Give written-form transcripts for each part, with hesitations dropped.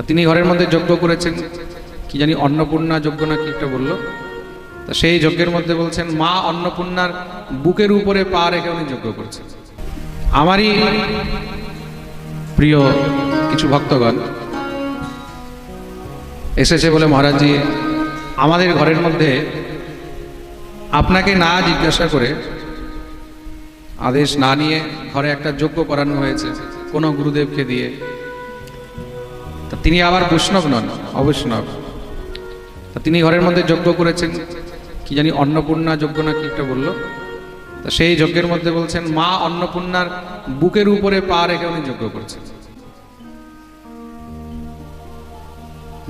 তিনি ঘরের মধ্যে যজ্ঞ করেছেন, কি জানি অন্নপূর্ণা যজ্ঞ না কি একটা বললো। তা সেই যজ্ঞের মধ্যে বলছেন মা অন্নপূর্ণার বুকের উপরে পা রেখে উনি যজ্ঞ করছেন। আমারই প্রিয় কিছু ভক্তগণ এসেছে বলে, মহারাজজি আমাদের ঘরের মধ্যে আপনাকে না জিজ্ঞাসা করে, আদেশ না নিয়ে ঘরে একটা যজ্ঞ করানো হয়েছে কোনো গুরুদেবকে দিয়ে। তা তিনি আবার বৈষ্ণব নন, অবৈষ্ণব। তা তিনি ঘরের মধ্যে যজ্ঞ করেছেন, কি জানি অন্নপূর্ণা যজ্ঞ না কি একটা বললো। তা সেই যজ্ঞের মধ্যে বলছেন মা অন্নপূর্ণার বুকের উপরে পা রেখে উনি যজ্ঞ করছেন।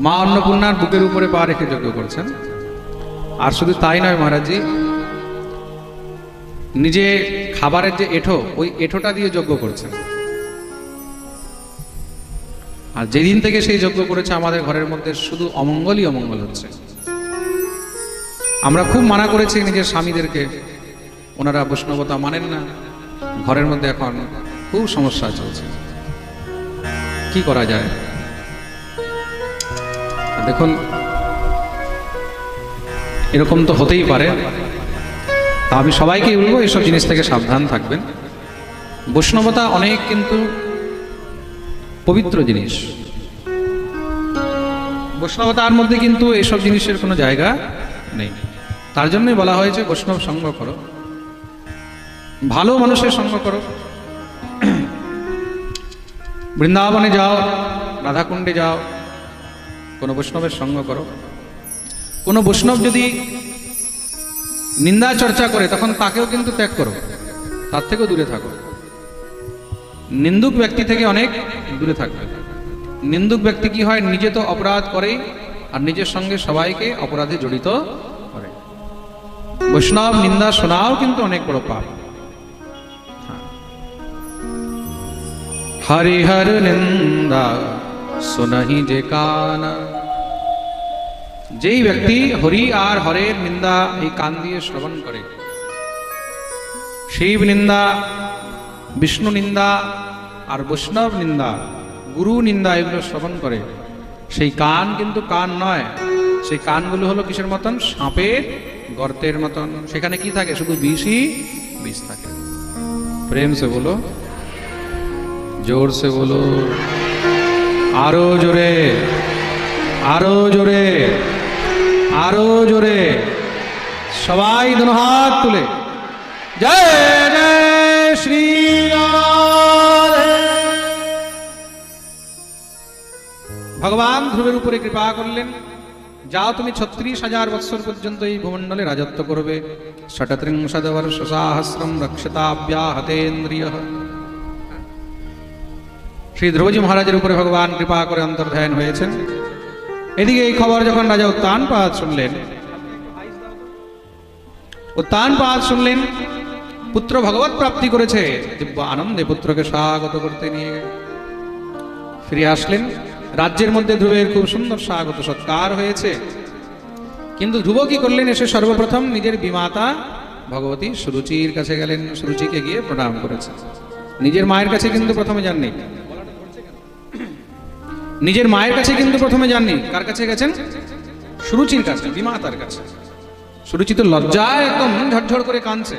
মা অন্নপূর্ণার বুকের উপরে পা রেখে যজ্ঞ করছেন। আর শুধু তাই নয় মহারাজজি, নিজে খাবারের যে এঁঠো, ওই এঁঠোটা দিয়ে যজ্ঞ করছেন। আর যেদিন থেকে সেই যজ্ঞ করেছে আমাদের ঘরের মধ্যে শুধু অমঙ্গলই অমঙ্গল হচ্ছে। আমরা খুব মানা করেছি নিজের স্বামীদেরকে, ওনারা বৈষ্ণবতা মানেন না, ঘরের মধ্যে এখন খুব সমস্যা চলছে, কি করা যায়? দেখুন, এরকম তো হতেই পারে। তা আমি সবাইকে বলবো এইসব জিনিস থেকে সাবধান থাকবেন। বৈষ্ণবতা অনেক কিন্তু পবিত্র জিনিস, বৈষ্ণবতার মধ্যে কিন্তু এইসব জিনিসের কোনো জায়গা নেই। তার জন্যই বলা হয়েছে বৈষ্ণব সঙ্গ করো, ভালো মানুষের সঙ্গ করো। বৃন্দাবনে যাও, রাধাকুণ্ডে যাও, কোনো বৈষ্ণবের সঙ্গ করো। কোনো বৈষ্ণব যদি নিন্দা চর্চা করে তখন তাকেও কিন্তু ত্যাগ করো, তার থেকেও দূরে থাকো। নিন্দুক ব্যক্তি থেকে অনেক দূরে থাকবে। নিন্দুক ব্যক্তি কি হয়, নিজে তো অপরাধ করেই আর নিজের সঙ্গে সবাইকে অপরাধে জড়িত করে। বৈষ্ণব নিন্দা শোনাও কিন্তু অনেক বড় পাপ। হরিহর নিন্দা শোনাহি যে কানা, যেই ব্যক্তি হরি আর হরের নিন্দা এই কান দিয়ে শ্রবণ করে, শিব নিন্দা, বিষ্ণু নিন্দা আর বৈষ্ণব নিন্দা, গুরু নিন্দা এগুলো শ্রবণ করে, সেই কান কিন্তু কান নয়, সেই কানগুলো হলো কিসের মতন? সাপের গর্তের মতন। সেখানে কি থাকে? শুধু বিষই বিষ থাকে। প্রেম সে বলো, জোর সে বলো, আরো জোরে, আরো জোরে, আরো জোরে, সবাই দুনো হাত তুলে জয় জয় শ্রী রাধে। ভগবান ধ্রুবের উপরে কৃপা করলেন, যাও তুমি 36,000 বৎসর পর্যন্ত এই ভূমণ্ডলে রাজত্ব করবে। 37 বর্ষ সহস্রম রক্ষতাব্যাহতেন্দ্রিয়। শ্রী ধ্রুবজি মহারাজের উপরে ভগবান কৃপা করে অন্তর্ধান হয়েছেন। এদিকে এই খবর যখন রাজা উত্তানপাদ শুনলেন, উত্তানপাদ শুনলেন পুত্র ভগবত প্রাপ্তি করেছে, দিব্য আনন্দে পুত্রকে স্বাগত করতে নিয়ে ফিরে আসলেন। রাজ্যের মধ্যে ধ্রুবের খুব সুন্দর স্বাগত সৎকার হয়েছে। কিন্তু ধ্রুব কি করলেন? এসে সর্বপ্রথম নিজের বিমাতা ভগবতী সুরুচির কাছে গেলেন, সুরুচিকে গিয়ে প্রণাম করেছে। নিজের মায়ের কাছে কিন্তু প্রথমে যাননি, নিজের মায়ের কাছে কিন্তু প্রথমে যাননি। কার কাছে গেছেন? সুরুচির কাছে, বিমাতার কাছে। সুরুচি তো লজ্জায় একদম ঝরঝর করে কাঁদছে।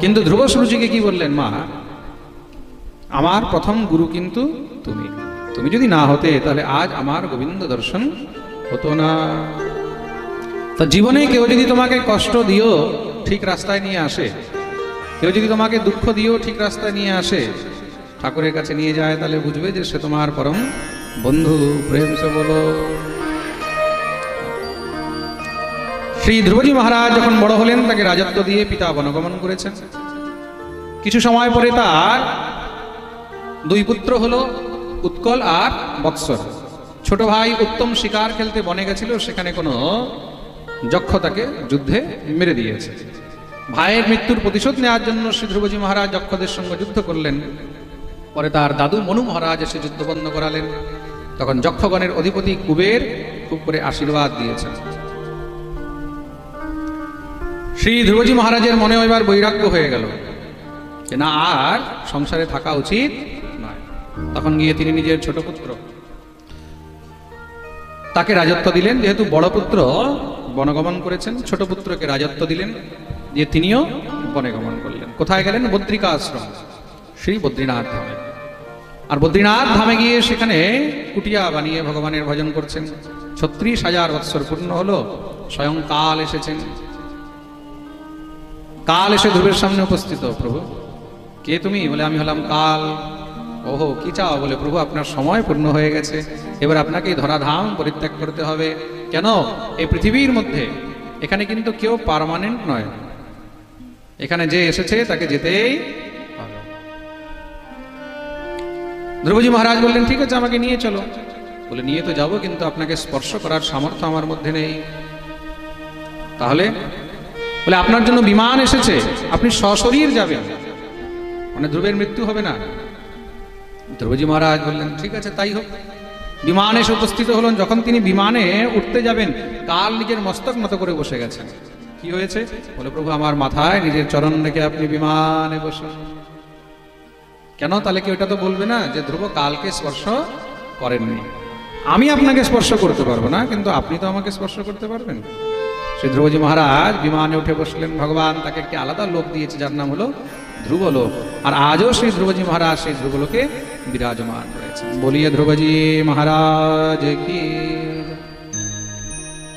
কিন্তু ধ্রুব সুরুচিকে কি বললেন? মা, আমার প্রথম গুরু কিন্তু তুমি, তুমি যদি না হতে তাহলে আজ আমার গোবিন্দ দর্শন হতো না। তা জীবনে কেউ যদি তোমাকে কষ্ট দিও ঠিক রাস্তায় নিয়ে আসে, কেউ যদি তোমাকে দুঃখ দিও ঠিক রাস্তায় নিয়ে আসে, ঠাকুরের কাছে নিয়ে যায়, তাহলে বুঝবে যে সে তোমার পরম বন্ধু। প্রেম সে বলো। শ্রী ধ্রুবজি মহারাজ যখন বড় হলেন, তাকে রাজত্ব দিয়ে পিতা বনগমন করেছেন। কিছু সময় পরে তার দুই পুত্র হলো, উৎকল আর বৎসর। ছোট ভাই উত্তম শিকার খেলতে বনে গেছিল, সেখানে কোনো যক্ষ তাকে যুদ্ধে মেরে দিয়েছে। ভাইয়ের মৃত্যুর প্রতিশোধ নেওয়ার জন্য শ্রী ধ্রুবজি মহারাজ যক্ষদের সঙ্গে যুদ্ধ করলেন। পরে তার দাদু মনু মহারাজ এসে যুদ্ধ বন্ধ করালেন। তখন যক্ষগণের অধিপতি কুবের খুব করে আশীর্বাদ দিয়েছেন। শ্রী ধ্রুবজি মহারাজের মনে এবার বৈরাগ্য হয়ে গেল যে না, আর সংসারে থাকা উচিত নয়। তখন গিয়ে তিনি নিজের ছোট পুত্র তাকে রাজত্ব দিলেন। যেহেতু বড় পুত্র বনগমন করেছেন, ছোট পুত্রকে রাজত্ব দিলেন, দিয়ে তিনিও বনে গমন করলেন। কোথায় গেলেন? বদ্রিকা আশ্রম, শ্রী বদ্রীনাথ ধামে। আর বদ্রীনাথ ধামে গিয়ে সেখানে কুটিয়া বানিয়ে ভগবানের ভজন করছেন। 36,000 বৎসর পূর্ণ হলো, স্বয়ং কাল এসেছেন। কাল এসে ধ্রুবের সামনে উপস্থিত। প্রভু, কে তুমি? বলে, আমি হলাম কাল। ওহো, কি চাও? বলে, প্রভু আপনার সময় পূর্ণ হয়ে গেছে, এবার আপনাকে এই ধরাধাম পরিত্যাগ করতে হবে। কেন? এই পৃথিবীর মধ্যে এখানে কিন্তু কেউ পার্মানেন্ট নয়, এখানে যে এসেছে তাকে যেতেই হবে। ধ্রুবজি মহারাজ বললেন, ঠিক আছে, আমাকে নিয়ে চলো। বলে, নিয়ে তো যাবো, কিন্তু আপনাকে স্পর্শ করার সামর্থ্য আমার মধ্যে নেই। তাহলে? বলে, আপনার জন্য বিমান এসেছে, আপনি সশরীর যাবেন, মানে ধ্রুবের মৃত্যু হবে না। ধ্রুবজি মহারাজ বললেন, ঠিক আছে, তাই হোক। বিমানে এসে উপস্থিত হলেন। যখন তিনি বিমানে উঠতে যাবেন, কাল নিজের মস্তক মতো করে বসে গেছেন। কি হয়েছে? বলে, প্রভু আমার মাথায় নিজের চরণ রেখে আপনি বিমানে বসুন। কেন? তাহলে কি ওটা তো বলবে না যে ধ্রুব কালকে স্পর্শ করেননি? আমি আপনাকে স্পর্শ করতে পারবো না, কিন্তু আপনি তো আমাকে স্পর্শ করতে পারবেন। শ্রী ধ্রুবজি মহারাজ বিমানে উঠে বসলেন। ভগবান তাকে একটি আলাদা লোক দিয়েছে, যার নাম হলো ধ্রুবলোক। আর আজও শ্রী ধ্রুবজি মহারাজ সেই ধ্রুবলোকে বিরাজমান রয়েছেন। বলিয়ে ধ্রুবজি মহারাজ কি।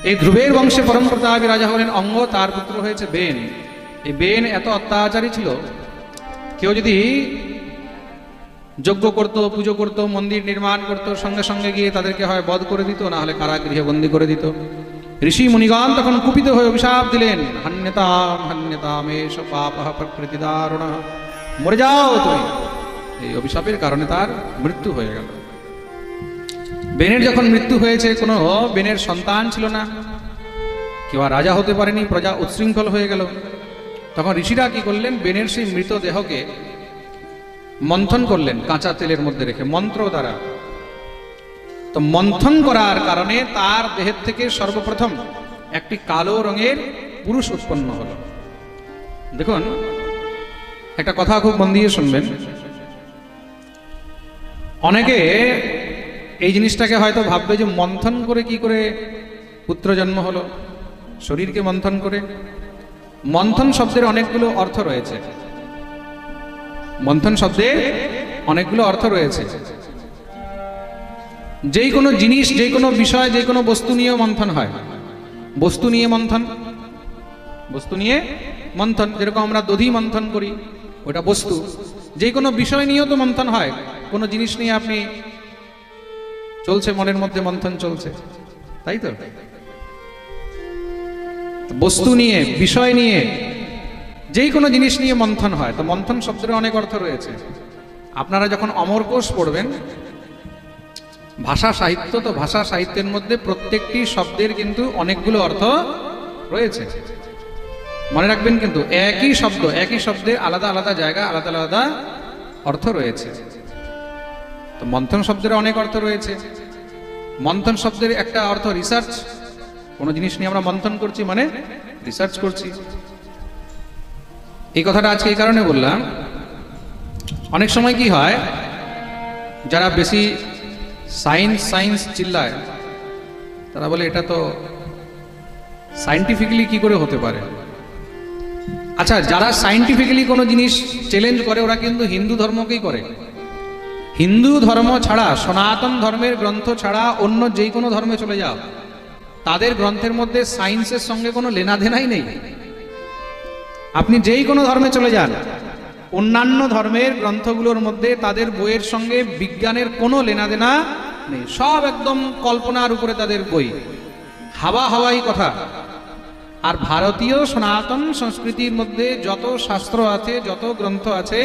এই ধ্রুবের বংশে পরম প্রতাপী রাজা হলেন অঙ্গ, তার পুত্র হয়েছে বেন। এই বেন এত অত্যাচারী ছিল, কেউ যদি যজ্ঞ করত, পুজো করত, মন্দির নির্মাণ করত, সঙ্গে সঙ্গে গিয়ে তাদেরকে হয় বধ করে দিত, না হলে কারাগৃহে বন্দী করে দিত। ঋষি মুনিগণ তখন কুপিত হয়ে অভিশাপ দিলেন, হান্যতাম হান্যতাম এষ পাপঃ প্রকৃতি দারুণ, মরে যাও তুমি। এই অভিশাপের কারণে তার মৃত্যু হয়ে গেল। বেনের যখন মৃত্যু হয়েছে, কোনো বেনের সন্তান ছিল না, কেউ আর রাজা হতে পারেনি, প্রজা উচ্ছৃঙ্খল হয়ে গেল। তখন ঋষিরা কি করলেন? বেনের সেই মৃতদেহকে মন্থন করলেন কাঁচা তেলের মধ্যে রেখে, মন্ত্র দ্বারা। তো মন্থন করার কারণে তার দেহের থেকে সর্বপ্রথম একটি কালো রঙের পুরুষ উৎপন্ন হলো। দেখুন, একটা কথা খুব মন দিয়ে শুনবেন। অনেকে এই জিনিসটাকে হয়তো ভাববে যে মন্থন করে কি করে পুত্র জন্ম হলো, শরীরকে মন্থন করে। মন্থন শব্দের অনেকগুলো অর্থ রয়েছে। মন্থন শব্দের অনেকগুলো অর্থ রয়েছে। যেই কোনো জিনিস, যে কোনো বিষয়, যে কোনো বস্তু নিয়ে মন্থন হয়। বস্তু নিয়ে মন্থন, বস্তু নিয়ে মন্থন, যেরকম আমরা দধি মন্থন করি, ওটা বস্তু। যে কোনো বিষয় নিয়েও তো মন্থন হয়। কোনো জিনিস নিয়ে আপনি চলছে, মনের মধ্যে মন্থন চলছে, তাই তো? বস্তু নিয়ে, বিষয় নিয়ে, যেই কোনো জিনিস নিয়ে মন্থন হয়। তো মন্থন শব্দের অনেক অর্থ রয়েছে। আপনারা যখন অমরকোষ পড়বেন, ভাষা সাহিত্য, তো ভাষা সাহিত্যের মধ্যে প্রত্যেকটি শব্দের কিন্তু অনেকগুলো অর্থ রয়েছে। মনে রাখবেন, কিন্তু একই শব্দ, একই শব্দের আলাদা আলাদা জায়গা, আলাদা আলাদা অর্থ রয়েছে। তো মন্থন শব্দের অনেক অর্থ রয়েছে। মন্থন শব্দের একটা অর্থ রিসার্চ। কোনো জিনিস নিয়ে আমরা মন্থন করছি মানে রিসার্চ করছি। এই কথাটা আজকে এই কারণে বললাম, অনেক সময় কি হয়, যারা বেশি সায়েন্স সায়েন্স চিল্লায়, তারা বলে এটা তো সায়েন্টিফিক্যালি কি করে হতে পারে। আচ্ছা, যারা সায়েন্টিফিক্যালি কোনো জিনিস চ্যালেঞ্জ করে, ওরা কিন্তু হিন্দু ধর্মকেই করে। হিন্দু ধর্ম ছাড়া, সনাতন ধর্মের গ্রন্থ ছাড়া অন্য যেই কোনো ধর্মে চলে যাও, তাদের গ্রন্থের মধ্যে সায়েন্সের সঙ্গে কোনো লেনাদেনাই নেই। আপনি যেই কোনো ধর্মে চলে যান, অন্যান্য ধর্মের গ্রন্থগুলোর মধ্যে তাদের বইয়ের সঙ্গে বিজ্ঞানের কোনো লেনাদেনা নেই। সব একদম কল্পনার উপরে তাদের বই, হাওয়া হাওয়াই কথা। আর ভারতীয় সনাতন সংস্কৃতির মধ্যে যত শাস্ত্র আছে, যত গ্রন্থ আছে,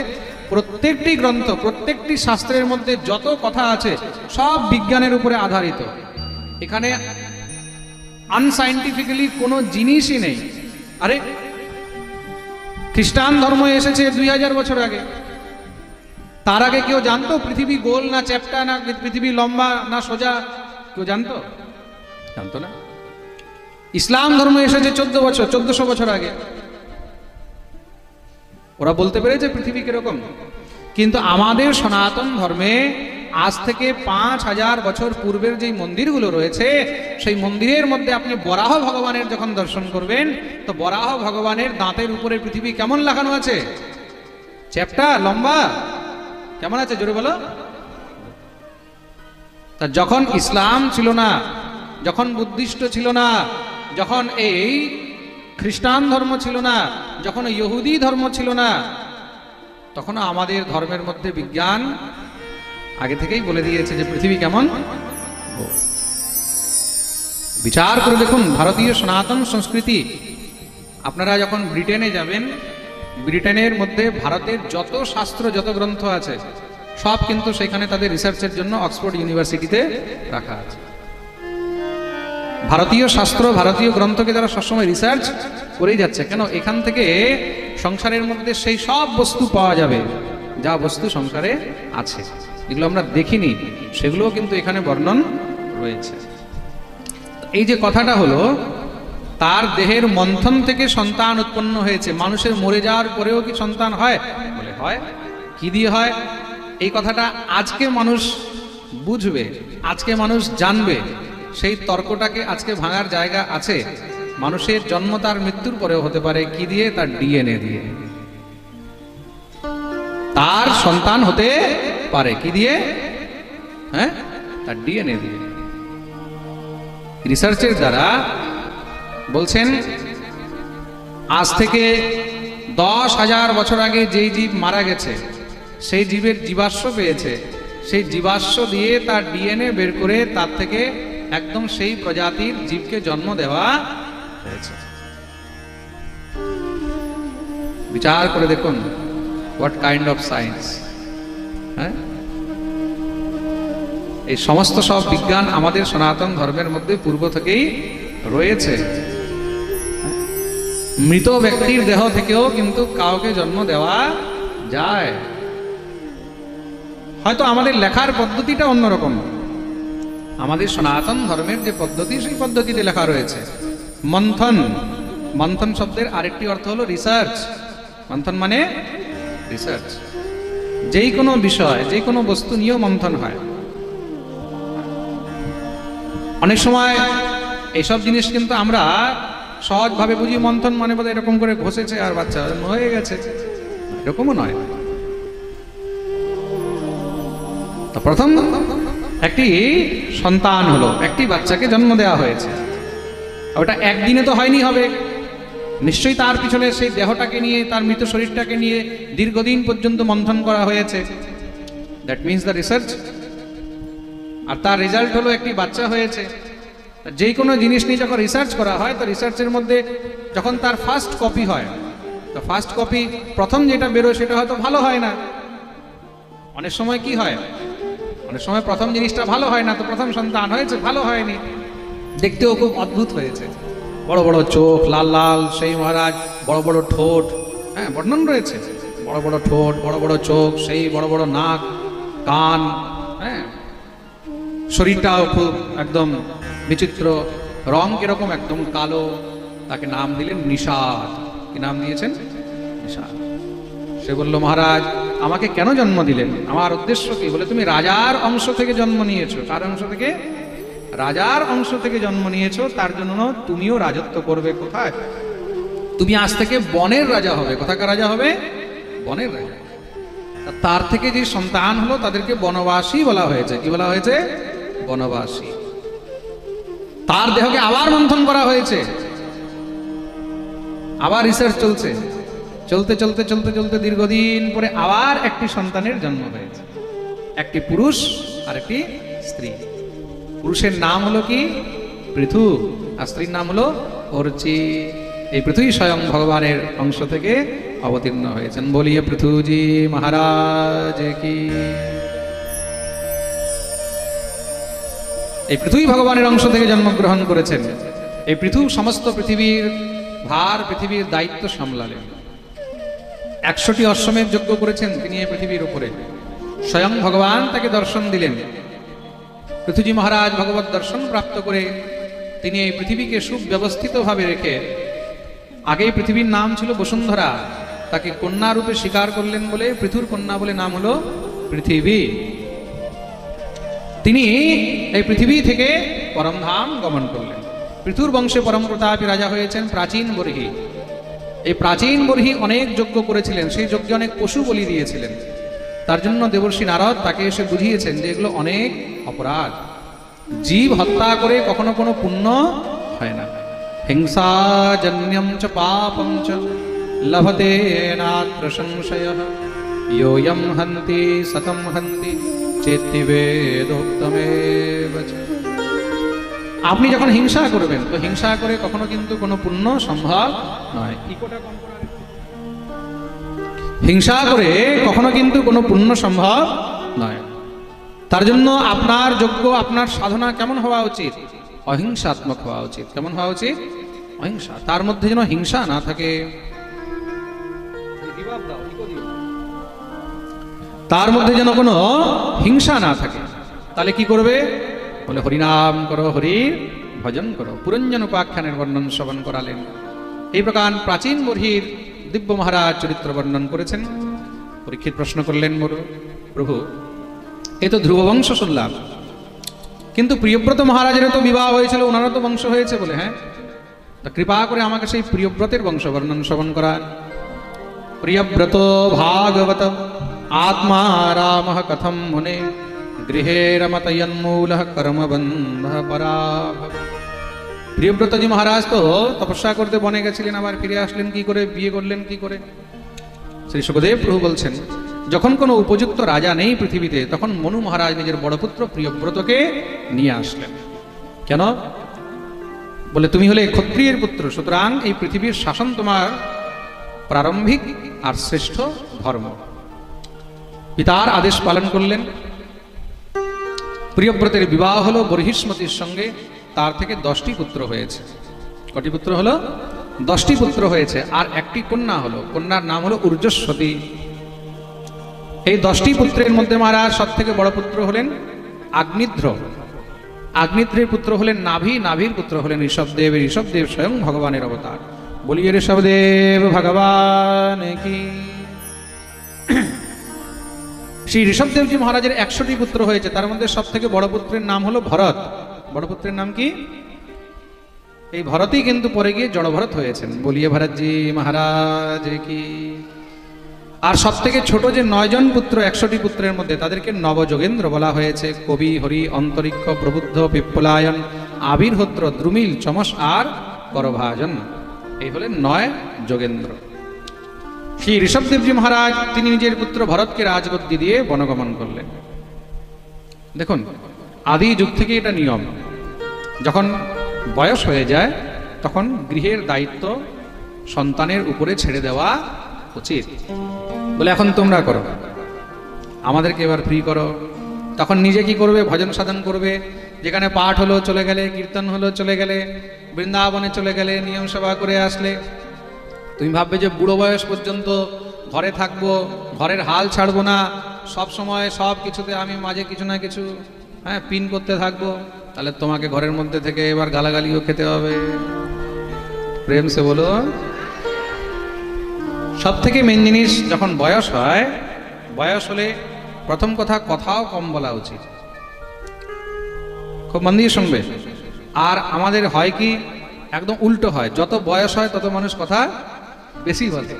প্রত্যেকটি গ্রন্থ, প্রত্যেকটি শাস্ত্রের মধ্যে যত কথা আছে, সব বিজ্ঞানের উপরে আধারিত। এখানে আনসাইন্টিফিক্যালি কোনো জিনিসই নেই। আরে, খ্রিস্টান ধর্ম এসেছে 2000 বছর আগে। তার আগে কেউ জানতো পৃথিবী গোল না চ্যাপ্টা, না পৃথিবী লম্বা না সোজা? কেউ জানতো? জানতো না। ইসলাম ধর্ম এসেছে 1400 বছর আগে। ওরা বলতে পেরেছে পৃথিবী কিরকম? কিন্তু আমাদের সনাতন ধর্মে আজ থেকে 5000 বছর পূর্বের যে মন্দিরগুলো রয়েছে, সেই মন্দিরের মধ্যে আপনি বরাহ ভগবানের যখন দর্শন করবেন, তো বরাহ ভগবানের দাঁতের উপরে পৃথিবী কেমন লাগানো আছে? চ্যাপ্টা, লম্বা, কেমন আছে জোরে বলো। তা যখন ইসলাম ছিল না, যখন বুদ্ধিস্ট ছিল না, যখন এই খ্রিস্টান ধর্ম ছিল না, যখন ইহুদি ধর্ম ছিল না, তখন আমাদের ধর্মের মধ্যে বিজ্ঞান আগে থেকেই বলে দিয়েছে যে পৃথিবী কেমন। বিচার করে দেখুন ভারতীয় সনাতন সংস্কৃতি। আপনারা যখন ব্রিটেনে যাবেন, ব্রিটেনের মধ্যে ভারতের যত শাস্ত্র, যত গ্রন্থ আছে, সব কিন্তু সেখানে তাদের রিসার্চের জন্য অক্সফোর্ড ইউনিভার্সিটিতে রাখা আছে। ভারতীয় শাস্ত্র, ভারতীয় গ্রন্থকে তারা সবসময় রিসার্চ করেই যাচ্ছে। কেন? এখান থেকে সংসারের মধ্যে সেই সব বস্তু পাওয়া যাবে যা বস্তু সংসারে আছে, এগুলো আমরা দেখিনি, সেগুলোও কিন্তু এখানে বর্ণন রয়েছে। এই যে কথাটা হলো, তার দেহের মন্থন থেকে সন্তান উৎপন্ন হয়েছে। মানুষের মরে যাওয়ার পরেও কি সন্তান হয়? বলে হয়। কি দিয়ে হয়? এই কথাটা আজকে মানুষ বুঝবে, আজকে মানুষ জানবে। সেই তর্কটাকে আজকে ভাঙার জায়গা আছে। মানুষের জন্ম তার মৃত্যুর পরেও হতে পারে। কি দিয়ে? তার ডিএনএ দিয়ে তার সন্তান হতে পারে। কি দিয়ে? হ্যাঁ, তার ডিএনএ দিয়ে। রিসার্চের দ্বারা বলছেন আজ থেকে 10,000 বছর আগে যেই জীব মারা গেছে, সেই জীবের জীবাশ্ম পেয়েছে। সেই জীবাশ্ম দিয়ে তার ডিএনএ বের করে তার থেকে একদম সেই প্রজাতির জীবকে জন্ম দেওয়া হয়েছে। বিচার করে দেখুন, হোয়াট কাইন্ড অফ সায়েন্স। হ্যাঁ, এই সমস্ত সব বিজ্ঞান আমাদের সনাতন ধর্মের মধ্যে পূর্ব থেকেই রয়েছে। মৃত ব্যক্তির দেহ থেকেও কিন্তু কাউকে জন্ম দেওয়া যায়। হয়তো আমাদের লেখার পদ্ধতিটা অন্যরকম। আমাদের সনাতন ধর্মের যে পদ্ধতি, সেই পদ্ধতিতে লেখা রয়েছে। মন্থন, মন্থন শব্দের আরেকটি অর্থ হলো রিসার্চ। মন্থন মানে রিসার্চ। যেই কোনো বিষয়, যে কোনো বস্তু নিয়েও মন্থন হয়। অনেক সময় এইসব জিনিস কিন্তু আমরা সহজভাবে বুঝি। মন্থন মানে বোধহয় এরকম করে ঘষেছে আর বাচ্চা হয়ে গেছে, এরকমও নয়। তো প্রথম একটি সন্তান হলো, একটি বাচ্চাকে জন্ম দেওয়া হয়েছে। ওটা একদিনে তো হয়নি, হবে নিশ্চয়ই তার পিছনে সেই দেহটাকে নিয়ে, তার মৃত শরীরটাকে নিয়ে দীর্ঘদিন পর্যন্ত মন্থন করা হয়েছে। That means the research. আর তার রেজাল্ট হলো একটি বাচ্চা হয়েছে। যে কোনো জিনিস নিয়ে যখন রিসার্চ করা হয়, তো রিসার্চের মধ্যে যখন তার ফার্স্ট কপি হয়, তো ফার্স্ট কপি প্রথম যেটা বেরোয় সেটা হয়তো ভালো হয় না। অনেক সময় কি হয়, অনেক সময় প্রথম জিনিসটা ভালো হয় না। তো প্রথম সন্তান হয়েছে, ভালো হয়নি, দেখতেও খুব অদ্ভুত হয়েছে। বড় বড় চোখ, লাল লাল, সেই মহারাজ বড় বড় ঠোঁট। হ্যাঁ, বর্ণন রয়েছে, বড় বড় ঠোঁট, বড় বড় চোখ, সেই বড় বড় নাক, কান। হ্যাঁ, শরীরটাও খুব একদম বিচিত্র, রং কিরকম, একদম কালো। তাকে নাম দিলেন নিষাদ। কি নাম দিয়েছেন? নিষাদ। সে বলল, মহারাজ আমাকে কেন জন্ম দিলেন? আমার উদ্দেশ্য কি? বলে, তুমি রাজার অংশ থেকে জন্ম নিয়েছো। কার অংশ থেকে? রাজার অংশ থেকে জন্ম নিয়েছো, তার জন্য তুমিও রাজত্ব করবে। কোথায়? তুমি আজ থেকে বনের রাজা হবে। কোথাকার রাজা হবে? বনের রাজা। তার থেকে যে সন্তান হলো তাদেরকে বনবাসী বলা হয়েছে। কি বলা হয়েছে? বনবাসী। তার দেহকে আবার মন্থন করা হয়েছে, আবার রিসার্চ চলছে। চলতে চলতে চলতে চলতে দীর্ঘদিন পরে আবার একটি সন্তানের জন্ম হয়েছে, একটি পুরুষ আর একটি স্ত্রী। পুরুষের নাম হলো কি? পৃথু। আর স্ত্রীর নাম হলো অর্চি। এই পৃথুই স্বয়ং ভগবানের অংশ থেকে অবতীর্ণ হয়েছেন। বলিয়ে পৃথুজি মহারাজ কি। এই পৃথুই ভগবানের অংশ থেকে জন্মগ্রহণ করেছেন। এই পৃথু সমস্ত পৃথিবীর ভার, পৃথিবীর দায়িত্ব সামলালেন। 100টি অশ্বমেধ যজ্ঞ করেছেন তিনি এই পৃথিবীর উপরে। স্বয়ং ভগবান তাকে দর্শন দিলেন। পৃথুজি মহারাজ ভগবত দর্শন প্রাপ্ত করে তিনি এই পৃথিবীকে সুব্যবস্থিতভাবে রেখে, আগে পৃথিবীর নাম ছিল বসুন্ধরা, তাকে কন্যা রূপে স্বীকার করলেন বলে পৃথুর কন্যা বলে নাম হলো পৃথিবী। তিনি এই পৃথিবী থেকে পরমধাম গমন করলেন। পৃথুর বংশে পরম প্রতাপী রাজা হয়েছেন প্রাচীন বর্হি। এই প্রাচীন বর্হি অনেক যজ্ঞ করেছিলেন, সেই যজ্ঞে অনেক পশু বলি দিয়েছিলেন। তার জন্য দেবর্ষি নারদ তাকে এসে বুঝিয়েছেন যে এগুলো অনেক অপরাধ, জীব হত্যা করে কখনো কোনো পুণ্য হয় না। হিংসাজন্যম চ পাপম চ লভতে নাত্র সংশয়ঃ योऽयं हन्ति सतं हन्ति चेति वेदोक्तमेव च। আপনি যখন হিংসা করবেন তো হিংসা করে কখনো কিন্তু কোনো পুণ্য সম্ভব নয়। হিংসা করে কখনো কিন্তু কোনো পুণ্য সম্ভব নয়। তার জন্য আপনার যজ্ঞ, আপনার সাধনা কেমন হওয়া উচিত? অহিংসাত্মক হওয়া উচিত। কেমন হওয়া উচিত? অহিংসা। তার মধ্যে যেন হিংসা না থাকে, তার মধ্যে যেন কোনো হিংসা না থাকে। তাহলে কি করবে? বলে হরিনাম করো, হরির ভজন করো। পুরঞ্জন উপাখ্যানের বর্ণন শ্রবণ করালেন। এই প্রকার প্রাচীন বর্হির দিব্য মহারাজ চরিত্র বর্ণন করেছেন। পরীক্ষিত প্রশ্ন করলেন, মোর প্রভু, এই তো ধ্রুব বংশ শুনলাম, কিন্তু প্রিয়ব্রত মহারাজেরও তো বিবাহ হয়েছিল, ওনারও তো বংশ হয়েছে বলে। হ্যাঁ, তা কৃপা করে আমাকে সেই প্রিয়ব্রতের বংশ বর্ণন শ্রবণ করা। প্রিয়ব্রত ভাগবত आत्मा रामः कथं मुने गृहे रमतयन्मूलः कर्मबन्धः पराभव। প্রিয়ব্রতজি মহারাজ তো তপস্যা করতে বনে গেছিলেন, আবার ফিরে আসলেন কি করে, বিয়ে করলেন কি করে? শ্রী সুখদেব প্রভু বলছেন, যখন কোনো উপযুক্ত রাজা নেই পৃথিবীতে, তখন মনু মহারাজ নিজের বড় পুত্র প্রিয়ব্রতকে নিয়ে আসলেন। কেন? বলে তুমি হলে ক্ষত্রিয়ের পুত্র, সুতরাং এই পৃথিবীর শাসন তোমার প্রারম্ভিক আর শ্রেষ্ঠ ধর্ম। পিতার আদেশ পালন করলেন। প্রিয়ব্রতের বিবাহ হলো বর্হিষ্মতির সঙ্গে। তার থেকে 10টি পুত্র হয়েছে। কটি পুত্র হলো? 10টি পুত্র হয়েছে। আর একটি কন্যা হলো, কন্যার নাম হলো ঊর্জস্বতী। এই 10টি পুত্রের মধ্যে মহারাজ সব থেকে বড় পুত্র হলেন আগ্নিধ্র। আগ্নিধ্রের পুত্র হলেন নাভি, নাভির পুত্র হলেন ঋষভদেব। ঋষভদেব স্বয়ং ভগবানের অবতার। বলিয়ে ঋষভদেব ভগবান কি। শ্রী ঋষভদেবজি মহারাজের 100টি পুত্র হয়েছে। তার মধ্যে সব থেকে বড় পুত্রের নাম হলো ভরত। বড় পুত্রের নাম কি? এই ভরতই কিন্তু পরে গিয়ে জড়ভরত হয়েছেন। বলিয়ে ভরতজি মহারাজ কি। আর সব থেকে ছোট যে 9 জন পুত্র 100টি পুত্রের মধ্যে, তাদেরকে নবযোগেন্দ্র বলা হয়েছে। কবি, হরি, অন্তরিক্ষ, প্রবুদ্ধ, পিপ্পলায়ন, আবির্হোত্র, দ্রুমিল, চমস আর করভাজন। এই হলেন 9 যোগেন্দ্র। শ্রী ঋষভদেবজি মহারাজ তিনি নিজের পুত্র ভরতকে রাজগদ্দি দিয়ে বনগমন করলেন। দেখুন, আদি যুগ থেকে এটা নিয়ম, যখন বয়স হয়ে যায় তখন গৃহের দায়িত্ব সন্তানের উপরে ছেড়ে দেওয়া উচিত। বলে এখন তোমরা করো, আমাদেরকে এবার ফ্রি করো। তখন নিজে কি করবে? ভজন সাধন করবে। যেখানে পাঠ হলো চলে গেলে, কীর্তন হলো চলে গেলে, বৃন্দাবনে চলে গেলে, নিয়ম সেবা করে আসলে। তুমি ভাববে যে বুড়ো বয়স পর্যন্ত ঘরে থাকবো, ঘরের হাল ছাড়বো না, সব সময় সব কিছুতে আমি মাঝে কিছু না কিছু পিন করতে থাকবো, তাহলে তোমাকে ঘরের মধ্যে থেকে এবার গালাগালিও খেতে হবে। প্রেম সে বলো। সব থেকে মেন জিনিস, যখন বয়স হয়, বয়স হলে প্রথম কথা, কথাও কম বলা উচিত। খুব মন দিয়ে শুনবে। আর আমাদের হয় কি, একদম উল্টো হয়, যত বয়স হয় তত মানুষ কথা বেশি বলে।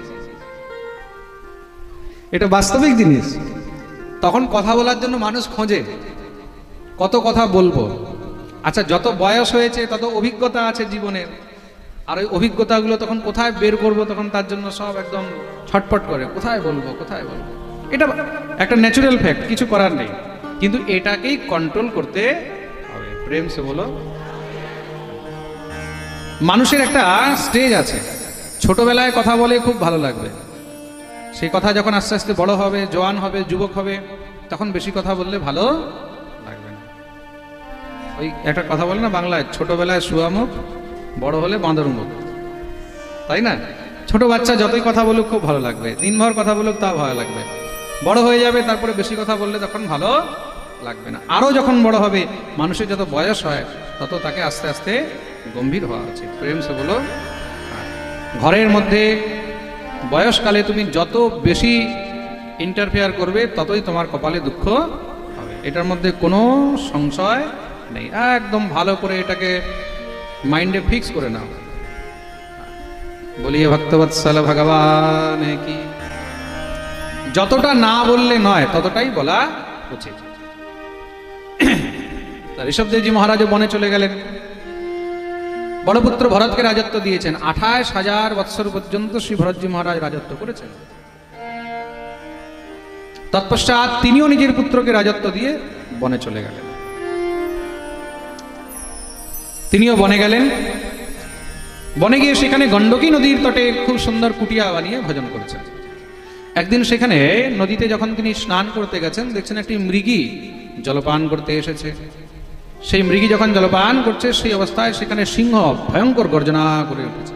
এটা বাস্তবিক জিনিস। তখন কথা বলার জন্য মানুষ খোঁজে, কত কথা বলবো। আচ্ছা, যত বয়স হয়েছে তত অভিজ্ঞতা আছে জীবনের, আর ওই অভিজ্ঞতাগুলো তখন কোথায় বের করব, তখন তার জন্য সব একদম ছটপট করে, কোথায় বলবো কোথায় বলবো। এটা একটা ন্যাচুরাল ফ্যাক্ট, কিছু করার নেই। কিন্তু এটাকেই কন্ট্রোল করতে হবে। প্রেম সে বলো। মানুষের একটা স্টেজ আছে, ছোটবেলায় কথা বলে খুব ভালো লাগবে। সেই কথা যখন আস্তে আস্তে বড় হবে, জওয়ান হবে, যুবক হবে, তখন বেশি কথা বললে ভালো লাগবে না। ওই একটা কথা বলে না বাংলায়, ছোটবেলায় শুয়া মুখ, বড় হলে বাঁদর মুখ, তাই না? ছোট বাচ্চা যতই কথা বলুক খুব ভালো লাগবে, দিনভর কথা বলুক তা ভালো লাগবে। বড় হয়ে যাবে, তারপরে বেশি কথা বললে তখন ভালো লাগবে না। আরো যখন বড় হবে, মানুষের যত বয়স হয় তত তাকে আস্তে আস্তে গম্ভীর হওয়া উচিত। প্রেম সে বলো। ঘরের মধ্যে বয়সকালে তুমি যত বেশি ইন্টারফেয়ার করবে ততই তোমার কপালে দুঃখ হবে, এটার মধ্যে কোনো সংশয় নেই। একদম ভালো করে এটাকে মাইন্ডে ফিক্স করে নাও। বলিয়ে ভক্তবৎসল ভগবান কি। যতটা না বললে নয় ততটাই বলা উচিত। ঋষভদেবজি মহারাজও বনে চলে গেলেন। বড় পুত্র ভরতকে রাজত্ব দিয়েছেন। 28,000 বৎসর পর্যন্ত শ্রী ভরতজি মহারাজ রাজত্ব করেছেন। তৎপশ্চাৎ তিনিও নিজের পুত্রকে রাজত্ব দিয়ে বনে চলে গেলেন। তিনিও বনে গেলেন। বনে গিয়ে সেখানে গণ্ডকী নদীর তটে খুব সুন্দর কুটিয়া বানিয়ে ভজন করছেন। একদিন সেখানে নদীতে যখন তিনি স্নান করতে গেছেন, দেখছেন একটি মৃগী জলপান করতে এসেছে। সেই মৃগী যখন জলপান করছে সেই অবস্থায় সেখানে সিংহ ভয়ঙ্কর গর্জনা করে উঠেছে।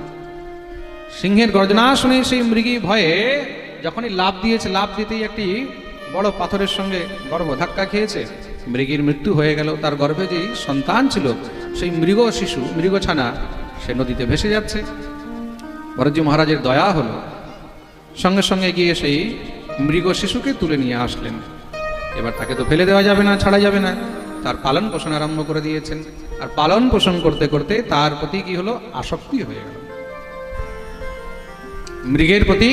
সিংহের গর্জনা শুনে সেই মৃগী ভয়ে যখনই লাফ দিয়েছে, লাফ দিতেই একটি বড় পাথরের সঙ্গে গর্ভ ধাক্কা খেয়েছে। মৃগীর মৃত্যু হয়ে গেল। তার গর্ভে যে সন্তান ছিল সেই মৃগ শিশু, মৃগছানা সে নদীতে ভেসে যাচ্ছে। ভরতজি মহারাজের দয়া হলো, সঙ্গে সঙ্গে গিয়ে সেই মৃগ শিশুকে তুলে নিয়ে আসলেন। এবার তাকে তো ফেলে দেওয়া যাবে না, ছাড়া যাবে না, তার পালন পোষণ আরম্ভ করে দিয়েছেন। আর পালন পোষণ করতে করতে তার প্রতি কি হলো, আসক্তি হয়ে গেল, মৃগের প্রতি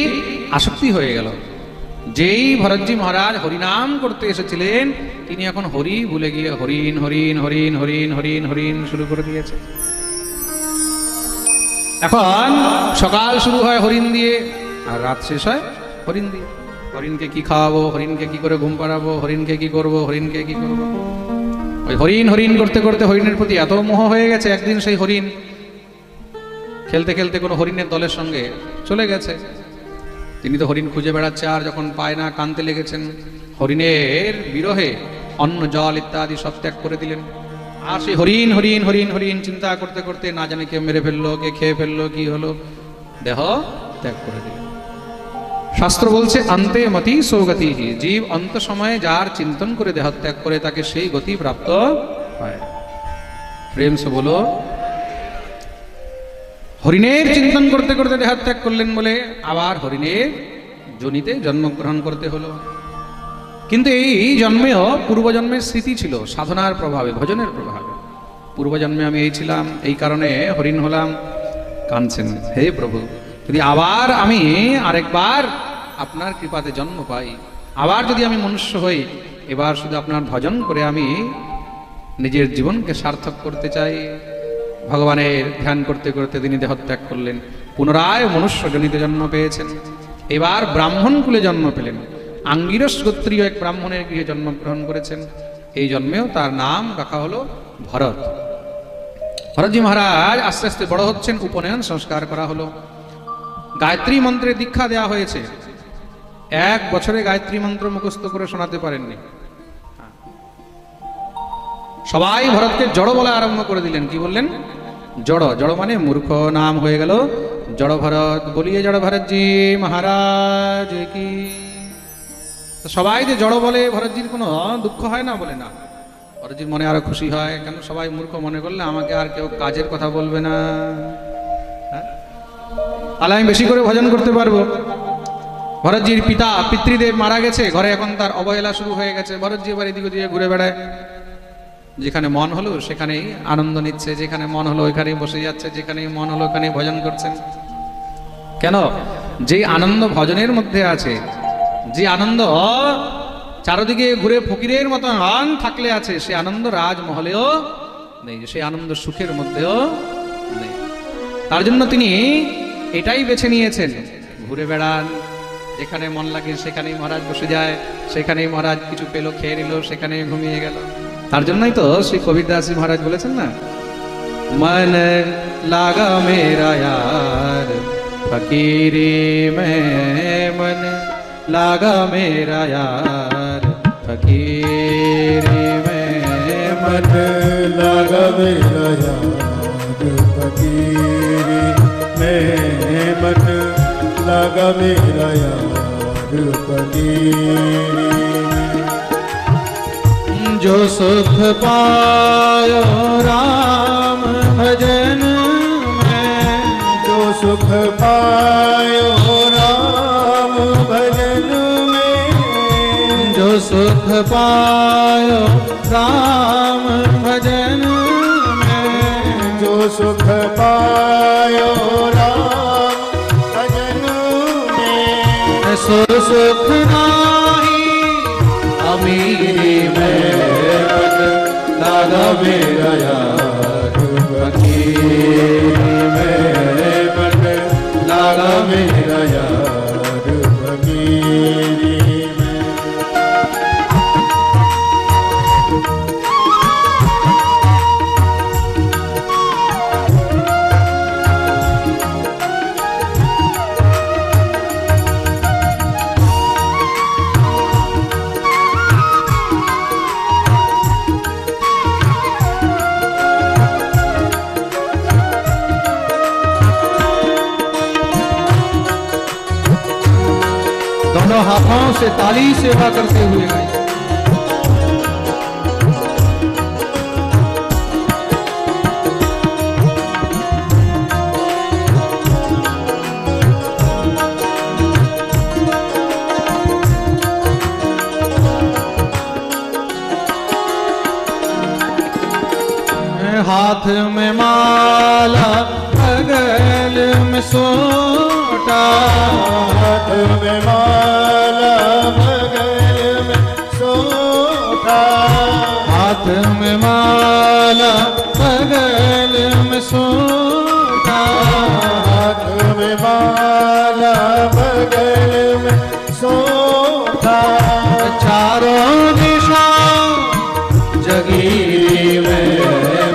আসক্তি হয়ে গেল। যেই ভরতজি মহারাজ হরিনাম করতে এসেছিলেন তিনি এখন হরি ভুলে গিয়ে হরিণ হরিণ হরিণ হরিণ হরিণ হরিণ শুরু করে দিয়েছে। এখন সকাল শুরু হয় হরিণ দিয়ে আর রাত শেষ হয় হরিণ দিয়ে। হরিণকে কি খাওয়াবো, হরিণকে কি করে ঘুম পাড়াবো, হরিণকে কি করবো, হরিণকে কি করবো, ওই হরিণ হরিণ করতে করতে হরিণের প্রতি এত মোহ হয়ে গেছে। একদিন সেই হরিণ খেলতে খেলতে কোনো হরিণের দলের সঙ্গে চলে গেছে। তিনি তো হরিণ খুঁজে বেড়াচ্ছে, আর যখন পায় না কাঁদতে লেগেছেন। হরিণের বিরহে অন্ন জল ইত্যাদি সব ত্যাগ করে দিলেন। আর সেই হরিণ হরিণ হরিণ হরিণ চিন্তা করতে করতে না জানে কে মেরে ফেললো, কে খেয়ে ফেললো, কি হলো, দেহ ত্যাগ করে দিলেন। শাস্ত্র বলছে অন্তে মতি সৌগতি, জীব অন্ত সময়ে যার চিন্তন করে দেহ ত্যাগ করে তাকে সেই গতি প্রাপ্ত হয়। প্রেম সে বলো। হরিণের চিন্তন করতে করতে দেহ ত্যাগ করলেন বলে আবার হরিণের যোনিতে জন্মগ্রহণ করতে হলো। কিন্তু এই জন্মেও পূর্বজন্মের স্মৃতি ছিল, সাধনার প্রভাবে, ভজনের প্রভাবে। পূর্বজন্মে আমি এই ছিলাম, এই কারণে হরিণ হলাম। কাঁদছেন, হে প্রভু, যদি আবার আমি আরেকবার আপনার কৃপাতে জন্ম পাই, আবার যদি আমি মনুষ্য হই, এবার শুধু আপনার ভজন করে আমি নিজের জীবনকে সার্থক করতে চাই। ভগবানের ধ্যান করতে করতে তিনি দেহত্যাগ করলেন। পুনরায় মনুষ্য জনিতে জন্ম পেয়েছেন। এবার ব্রাহ্মণ কুলে জন্ম পেলেন। আঙ্গিরস গোত্রীয় এক ব্রাহ্মণের গৃহে জন্মগ্রহণ করেছেন। এই জন্মেও তার নাম রাখা হলো ভরত। ভরতজি মহারাজ আস্তে আস্তে বড় হচ্ছেন, উপনয়ন সংস্কার করা হলো। গায়ত্রী মন্ত্রের দীক্ষা দেওয়া হয়েছে। 1 বছরে গায়ত্রী মন্ত্র মুখস্থ করে শোনাতে পারেননি। সবাই ভরতকে জড় বলা আরম্ভ করে দিলেন। কি বললেন? জড়। জড় মানে মূর্খ, নাম হয়ে গেল জড় ভরত। বলিয়ে জড় ভরতজি মহারাজ কি। সবাই যে জড় বলে ভরতজির কোনো দুঃখ হয় না? বলে না। ভরতজির মনে আরো খুশি হয়, কেন সবাই মূর্খ মনে করলে আমাকে আর কেউ কাজের কথা বলবে না, তাহলে আমি বেশি করে ভজন করতে পারবো। ভরতজির পিতৃদেব মারা গেছে, ঘরে এখন তার অবহেলা শুরু হয়ে গেছে। ভরতজি এবার এদিক ওদিকে ঘুরে বেড়ায়, যেখানে মন হলো সেখানেই আনন্দ নিচ্ছে, যেখানে মন হলো ওইখানেই বসে যাচ্ছে, যেখানেই মন হলো ওখানেই ভজন করছেন। কেন? যে আনন্দ ভজনের মধ্যে আছে, যে আনন্দ চারদিকে ঘুরে ফকিরের মতন থাকলে আছে, সে আনন্দ রাজমহলেও নেই, সেই আনন্দ সুখের মধ্যেও নেই। তার জন্য তিনি এটাই বেছে নিয়েছেন, ঘুরে বেড়ান, যেখানে মন লাগে সেখানেই মহারাজ বসে যায়, সেখানেই মহারাজ কিছু পেলো, খেয়ে নিল, সেখানেই ঘুমিয়ে গেল। তার জন্যই তো শ্রী কবিরদাস মহারাজ বলেছেন না, মন লাগা মেরা यार फकीरी में, मन लागा मेरा यार फकीरी में, मन लागा मेरा यार फकीरी में, मन लागा मेरा यार फकीरी में। जो सुख पायो राम भजन में, जो सुख पायो राम भजन में, जो सुख पायो राम भजन में, जो सुख पायो राम भजन में, सो सुख नाही अमीरी में, लागा मेरा यार फकीरी में, मन लागा मेरा यार फकीरी में। दोनों हाथों से ताली सेवा करते हुए गए। हाथ में माला बगल में सोटा, हाथ में माला बगल में सोटा, हाथ में माला बगल में सोटा, हाथ में माला बगल में सोटा, चारों दिशा जगीरी में,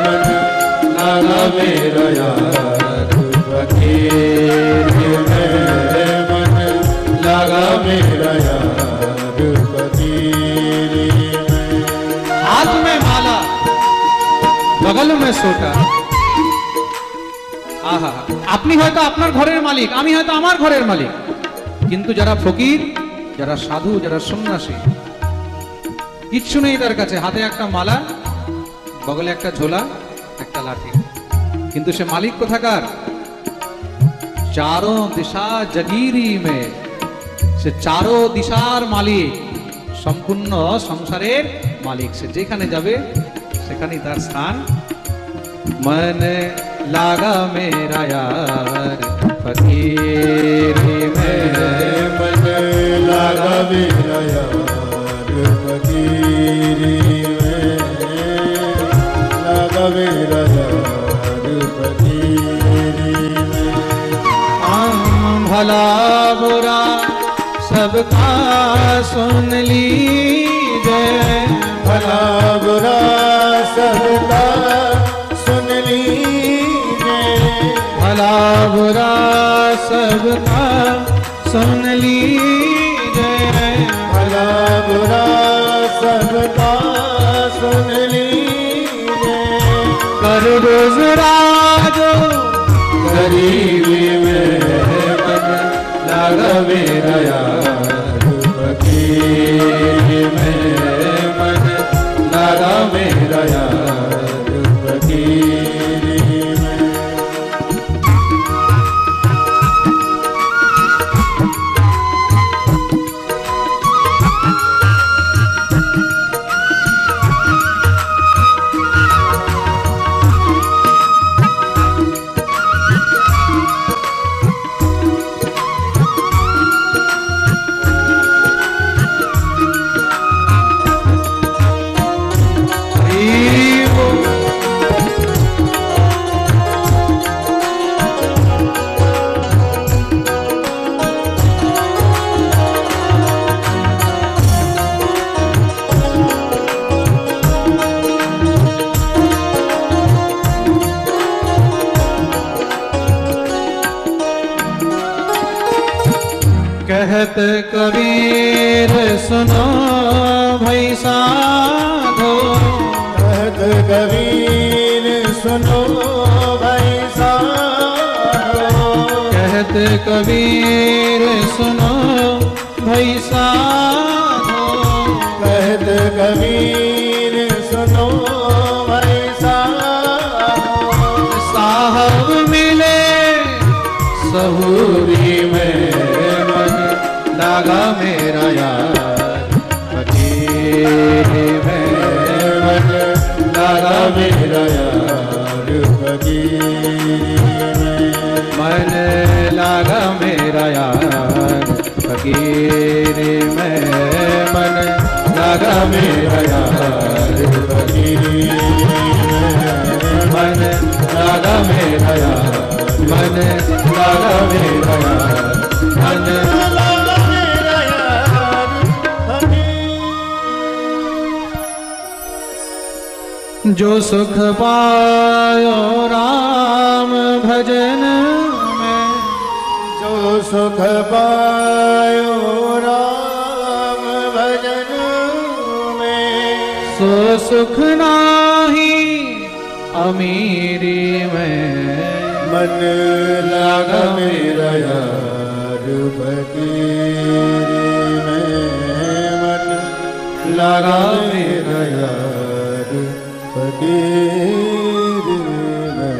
मन लागा मेरा यार फकीरी में, मन लागा मेरा यार फकीरी में। हाथ में माला बगल में सोटा। आहा, আপনি হয়তো আপনার ঘরের মালিক, আমি হয়তো আমার ঘরের মালিক, কিন্তু যারা ফকির, যারা সাধু, যারা সন্ন্যাসী, কিচ্ছু নেই তার কাছে, হাতে একটা মালা, বগলে একটা ঝোলা, একটা লাঠি, কিন্তু সে মালিক কোথাকার? চারো দিশা জাগিরি মে, সে চারো দিশার মালিক, সম্পূর্ণ সংসারের মালিক। সে যেখানে যাবে সেখানেই তার স্থান। मन लागा मेरा यार फकीरी में, मन लागा मेरा यार फकीरी में, लागा मेरा यार फकीरी में। भला बुरा सबका सुन लीजिए, भला बुरा सबका सुन लीजिए, भला बुरा सबका सुन लीजिए, भला बुरा सबका सुन लीजिए। कर गुजरा जो गरीबी में, मन लागा मेरा यार फकीरी में, मन लागा मेरा यार फकीरी में। कहत कबीर सुनो भाई साधो, कहत कबीर सुनो भाई साधो, कहत कबीर सुनो भाई साधो, कहत कबीर सुनो भाई साधो। साहब मिले मजबूरी में मन लगा मेरा यार फकीर में मन लगा मेरा यार फकीर में मन लगा मेरा यार फकीर में मन लगा मेरा यार फकीर मन लगा मेरा यार मन लगा मेरा यार मन लगा मेरा यार फकीर। जो सुख पायो राम भजन में जो सुख पायो राम भजन में सो सुख नाही अमीरी में मन लगा मेरा यार फकीर में मन लगा मेरा यार फकीर में।